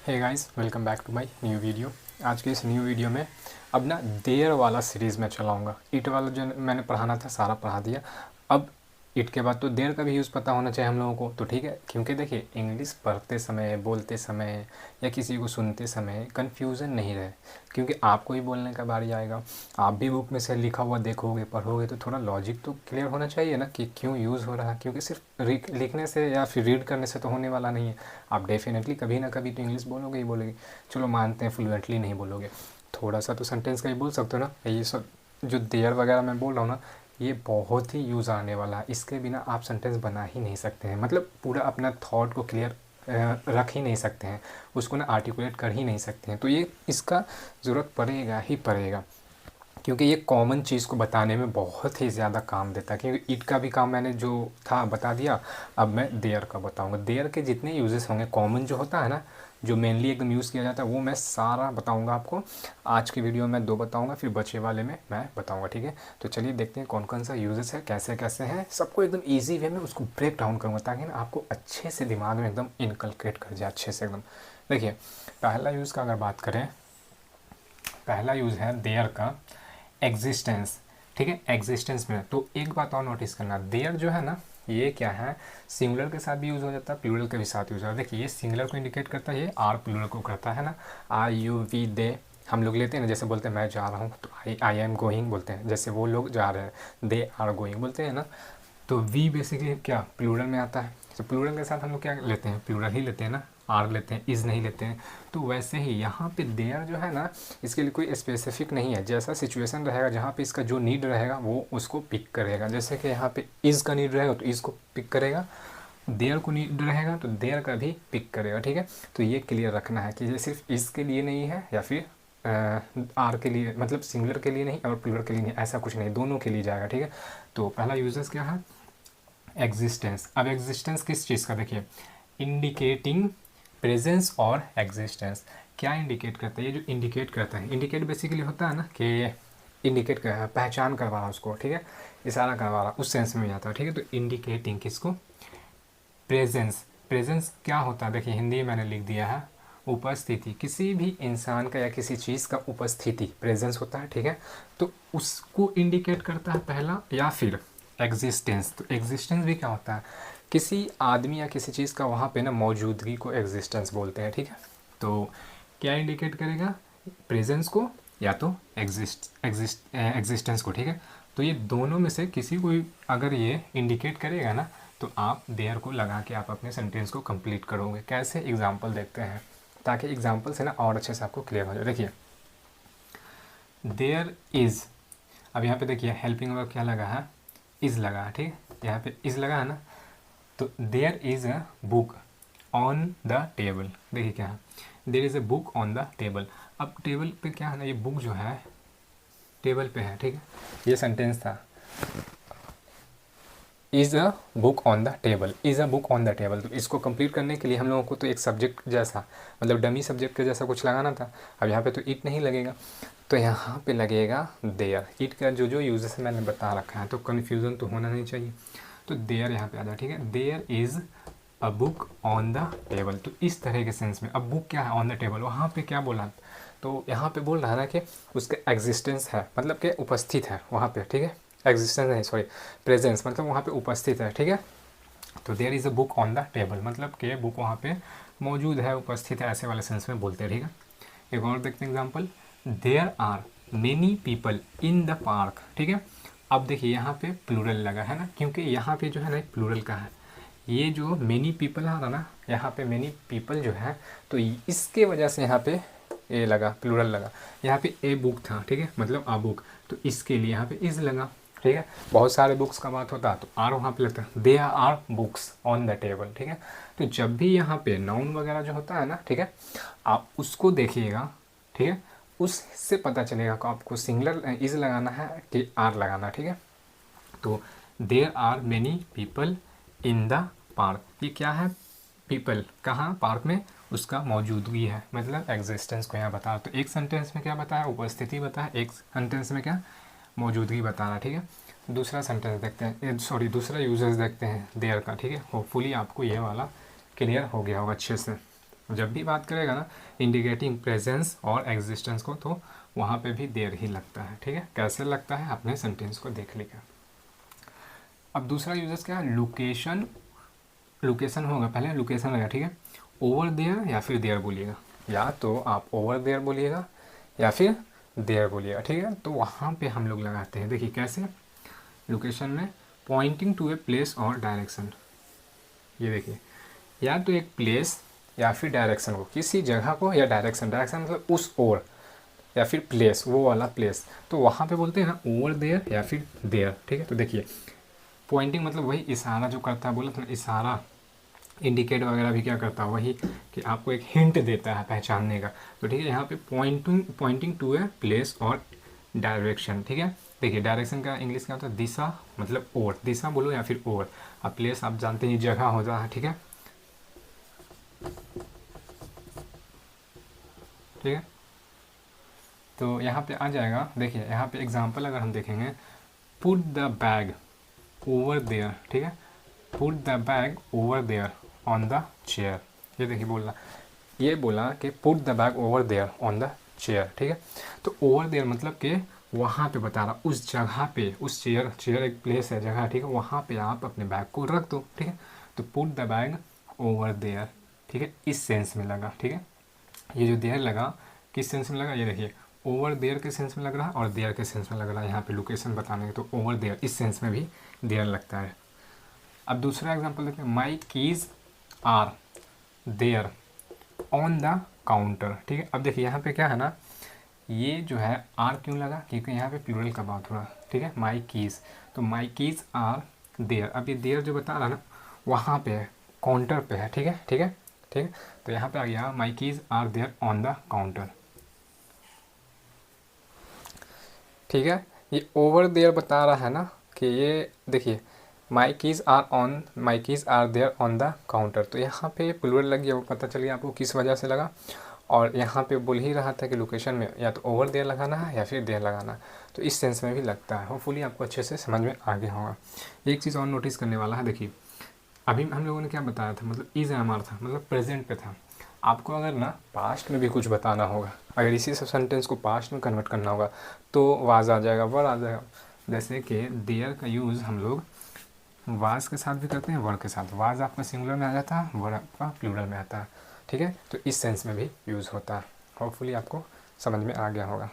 Hey guys, welcome back to my new video. आज के इस न्यू वीडियो में अब ना देयर वाला सीरीज़ में चलाऊँगा। इट वाला जो मैंने पढ़ाना था सारा पढ़ा दिया। अब इट के बाद तो देयर का भी यूज़ पता होना चाहिए हम लोगों को, तो ठीक है। क्योंकि देखिए, इंग्लिश पढ़ते समय, बोलते समय या किसी को सुनते समय कन्फ्यूज़न नहीं रहे, क्योंकि आपको ही बोलने का बारी आएगा। आप भी बुक में से लिखा हुआ देखोगे, पढ़ोगे, तो थोड़ा लॉजिक तो क्लियर होना चाहिए ना कि क्यों यूज़ हो रहा है। क्योंकि सिर्फ लिखने से या फिर रीड करने से तो होने वाला नहीं है। आप डेफिनेटली कभी ना कभी तो इंग्लिश बोलोगे ही बोलोगे। चलो मानते हैं फ्लुएंटली नहीं बोलोगे, थोड़ा सा तो सेंटेंस का ही बोल सकते हो ना। ये सब जो देयर वगैरह मैं बोल रहा हूँ ना, ये बहुत ही यूज़ आने वाला है। इसके बिना आप सेंटेंस बना ही नहीं सकते हैं, मतलब पूरा अपना थॉट को क्लियर रख ही नहीं सकते हैं, उसको ना आर्टिकुलेट कर ही नहीं सकते हैं। तो ये इसका ज़रूरत पड़ेगा ही पड़ेगा, क्योंकि ये कॉमन चीज़ को बताने में बहुत ही ज़्यादा काम देता है। क्योंकि इट का भी काम मैंने जो था बता दिया, अब मैं देयर का बताऊंगा। देयर के जितने यूजेस होंगे, कॉमन जो होता है ना, जो मेनली एकदम यूज़ किया जाता है, वो मैं सारा बताऊंगा आपको। आज की वीडियो में 2 बताऊंगा, फिर बचे वाले में मैं बताऊंगा, ठीक है। तो चलिए देखते हैं कौन कौन सा यूजेस है, कैसे कैसे हैं। सबको एकदम ईजी वे में उसको ब्रेक डाउन करूँगा, ताकि ना आपको अच्छे से दिमाग में एकदम इनकलकेट कर जाए, अच्छे से एकदम। देखिए, पहला यूज़ का अगर बात करें, पहला यूज़ है देयर का एग्जिस्टेंस, ठीक है। एग्जिस्टेंस में तो एक बात और नोटिस करना, देयर जो है ना, ये क्या है, सिंगुलर के साथ भी यूज़ हो जाता है, प्लूरल के भी साथ यूज़ होता है। देखिए, ये सिंगुलर को इंडिकेट करता है, ये आर प्लूरल को करता है ना। आई यू वी दे हम लोग लेते हैं ना, जैसे बोलते हैं मैं जा रहा हूँ, तो आई एम गोइंग बोलते हैं। जैसे वो लोग जा रहे हैं, दे आर गोइंग बोलते हैं ना। तो वी बेसिकली क्या प्लूरल में आता है। तो प्लूरल के साथ हम लोग क्या लेते हैं, प्लूरल ही लेते हैं ना, आर लेते हैं, इज़ नहीं लेते हैं। तो वैसे ही यहाँ पे देयर जो है ना, इसके लिए कोई स्पेसिफिक नहीं है। जैसा सिचुएशन रहेगा, जहाँ पे इसका जो नीड रहेगा वो उसको पिक करेगा। जैसे कि यहाँ पे इज़ का नीड रहेगा तो इज़ को पिक करेगा, देयर को नीड रहेगा तो देयर का भी पिक करेगा, ठीक है। तो ये क्लियर रखना है कि ये सिर्फ इज़ के लिए नहीं है या फिर आर के लिए, मतलब सिंगुलर के लिए नहीं और प्लूरल के लिए नहीं, ऐसा कुछ नहीं, दोनों के लिए जाएगा, ठीक है। तो पहला यूजेस क्या है, एग्जिस्टेंस। अब एग्जिस्टेंस किस चीज़ का, देखिए, इंडिकेटिंग प्रेजेंस और एग्जिस्टेंस। क्या इंडिकेट करता है, ये जो इंडिकेट करता है, इंडिकेट बेसिकली होता है ना कि इंडिकेट कर पहचान करवा रहा उसको, ठीक है, इशारा करवा रहा, उस सेंस में आता है, ठीक है। तो इंडिकेटिंग किसको, प्रेजेंस। प्रेजेंस क्या होता है, देखिए हिंदी में मैंने लिख दिया है, उपस्थिति, किसी भी इंसान का या किसी चीज़ का उपस्थिति प्रेजेंस होता है, ठीक है। तो उसको इंडिकेट करता है पहला, या फिर एग्जिस्टेंस। तो एग्जिस्टेंस भी क्या होता है, किसी आदमी या किसी चीज़ का वहाँ पे ना मौजूदगी को एग्जिस्टेंस बोलते हैं, ठीक है। तो क्या इंडिकेट करेगा, प्रेजेंस को या तो एग्जिस्टेंस को, ठीक है। तो ये दोनों में से किसी को अगर ये इंडिकेट करेगा ना, तो आप देयर को लगा के आप अपने सेंटेंस को कंप्लीट करोगे। कैसे, एग्जांपल देखते हैं, ताकि एग्जांपल से ना और अच्छे से आपको क्लियर हो जाए। देखिए, देयर इज़, अब यहाँ पे देखिए हेल्पिंग वर्ब क्या लगा है, इज़ लगा है, ठीक है। यहाँ पे इज़ लगा है ना, तो there is a book on the table. देखिए क्या है, there is a book on the table. अब टेबल पे क्या है ना, ये बुक जो है टेबल पे है, ठीक है। ये सेंटेंस था, is a book on the table, is a book on the table. तो इसको कंप्लीट करने के लिए हम लोगों को तो एक सब्जेक्ट जैसा, मतलब डमी सब्जेक्ट के जैसा कुछ लगाना था। अब यहाँ पे तो इट नहीं लगेगा, तो यहाँ पे लगेगा देयर। इट का जो जो यूजेस मैंने बता रखा है, तो कन्फ्यूज़न तो होना नहीं चाहिए। तो देयर यहाँ पे आ जाए, ठीक है। There is a book on the table. तो इस तरह के सेंस में, अब बुक क्या है, ऑन द टेबल, वहाँ पे क्या बोला, तो यहाँ पे बोल रहा है ना कि उसका एग्जिस्टेंस है, मतलब कि उपस्थित है वहाँ पे, ठीक है। एग्जिस्टेंस नहीं, सॉरी, प्रेजेंस, मतलब वहाँ पे उपस्थित है, ठीक है। तो there is a book on the table, मतलब कि बुक वहाँ पे मौजूद है, उपस्थित है, ऐसे वाले सेंस में बोलते हैं, ठीक है। एक और देखते हैं example, there are many people in the park, ठीक है। अब देखिए यहाँ पे प्लूरल लगा है ना, क्योंकि यहाँ पे जो है ना प्लूरल का है, ये जो मेनी पीपल आ रहा ना, यहाँ पे मेनी पीपल जो है, तो इसके वजह से यहाँ पे ए लगा, प्लूरल लगा। यहाँ पे ए बुक था, ठीक है, मतलब आ बुक, तो इसके लिए यहाँ पे इज़ लगा, ठीक है। बहुत सारे बुक्स का बात होता है तो आर वहाँ पे लगता है, there are books on the table, ठीक है। तो जब भी यहाँ पे नाउन वगैरह जो होता है ना, ठीक है, आप उसको देखिएगा, ठीक है, उससे पता चलेगा कि आपको सिंगुलर इज़ लगाना है कि आर लगाना है, ठीक है। तो there are many people in the park, ये क्या है, पीपल कहाँ, पार्क में, उसका मौजूदगी है, मतलब एग्जिस्टेंस को यहाँ बताया। तो एक सेंटेंस में क्या बताया, उपस्थिति बताया, एक सेंटेंस में क्या, मौजूदगी बताना, ठीक है। दूसरा सेंटेंस देखते हैं, सॉरी दूसरा यूजेस देखते हैं देयर का, ठीक है। होपफुली आपको ये वाला क्लियर हो गया होगा अच्छे से। जब भी बात करेगा ना इंडिकेटिंग प्रेजेंस और एग्जिस्टेंस को, तो वहाँ पे भी देयर ही लगता है। ठीक है, कैसे लगता है अपने सेंटेंस को देख लेगा। अब दूसरा यूजेस क्या है, लोकेशन। लोकेशन होगा, पहले लोकेशन लगा, ठीक है। ओवर देयर या फिर देयर बोलिएगा, या तो आप ओवर देयर बोलिएगा या फिर देयर बोलिएगा, ठीक है। तो वहाँ पे हम लोग लगाते हैं, देखिए कैसे, लोकेशन में पॉइंटिंग टू ए प्लेस और डायरेक्शन। ये देखिए, या तो एक प्लेस या फिर डायरेक्शन को, किसी जगह को, या डायरेक्शन, डायरेक्शन मतलब उस ओर, या फिर प्लेस, वो वाला प्लेस, तो वहाँ पे बोलते हैं ना ओवर देयर या फिर देयर, ठीक है। तो देखिए पॉइंटिंग मतलब वही इशारा जो करता है, बोला था ना इशारा, इंडिकेट वगैरह भी क्या करता है, वही कि आपको एक हिंट देता है पहचानने का। तो ठीक है, यहाँ पे पॉइंटिंग टू ए प्लेस और डायरेक्शन, ठीक है। देखिए डायरेक्शन का इंग्लिश क्या होता है, दिशा, मतलब ओर, दिशा बोलो या फिर ओर। अब प्लेस आप जानते हैं जगह होता है, ठीक है, ठीक है। तो यहाँ पे आ जाएगा, देखिए यहाँ पे एग्जांपल अगर हम देखेंगे, put the bag over there, ठीक है, put the bag over there on the chair. ये देखिए ये बोला कि put the bag over there on the chair, ठीक है। तो ओवर देयर मतलब कि वहाँ पे बता रहा, उस जगह पे, उस चेयर एक प्लेस है, जगह, ठीक है, वहाँ पे आप अपने बैग को रख दो, ठीक है। तो put the bag over there, ठीक है, इस सेंस में लगा, ठीक है। ये जो देयर लगा किस सेंस में लगा, ये देखिए ओवर देयर के सेंस में लग रहा है और देयर के सेंस में लग रहा है, यहाँ पे लोकेशन बताने के, तो ओवर देयर इस सेंस में भी देयर लगता है। अब दूसरा एग्जांपल देखते हैं, my keys are there on the counter, ठीक है। अब देखिए यहाँ पे क्या है ना, ये जो है आर क्यों लगा, क्योंकि यहाँ पे प्लूरल का बात हो रहा है, ठीक है, माई कीज़, तो माई कीज़ आर देयर। अब ये देयर जो बता रहा है ना, वहाँ पे है, काउंटर पे है, ठीक है, ठीक है, ठीक है। तो यहाँ पे आ गया my keys are there on the counter, ठीक है। ये ओवर देयर बता रहा है ना कि ये देखिए my keys are there on the counter, तो यहाँ पे प्लूरल लग गया, वो पता चल गया आपको किस वजह से लगा। और यहाँ पे बोल ही रहा था कि लोकेशन में या तो ओवर देयर लगाना है या फिर देयर लगाना है, तो इस सेंस में भी लगता है। होपफुली आपको अच्छे से समझ में आ गया होगा। एक चीज़ और नोटिस करने वाला है, देखिए अभी हम लोगों ने क्या बताया था, मतलब इज एम आर था, मतलब प्रेजेंट पे था। आपको अगर ना पास्ट में भी कुछ बताना होगा, अगर इसी सब सेंटेंस को पास्ट में कन्वर्ट करना होगा, तो वाज आ जाएगा, वर आ जाएगा। जैसे कि देयर का यूज़ हम लोग वाज के साथ भी करते हैं, वर के साथ। वाज आपका सिंगुलर में आ जाता है, वर आपका प्लूरल में आता है, ठीक है। तो इस सेंस में भी यूज़ होता है। होपफुली आपको समझ में आ गया होगा।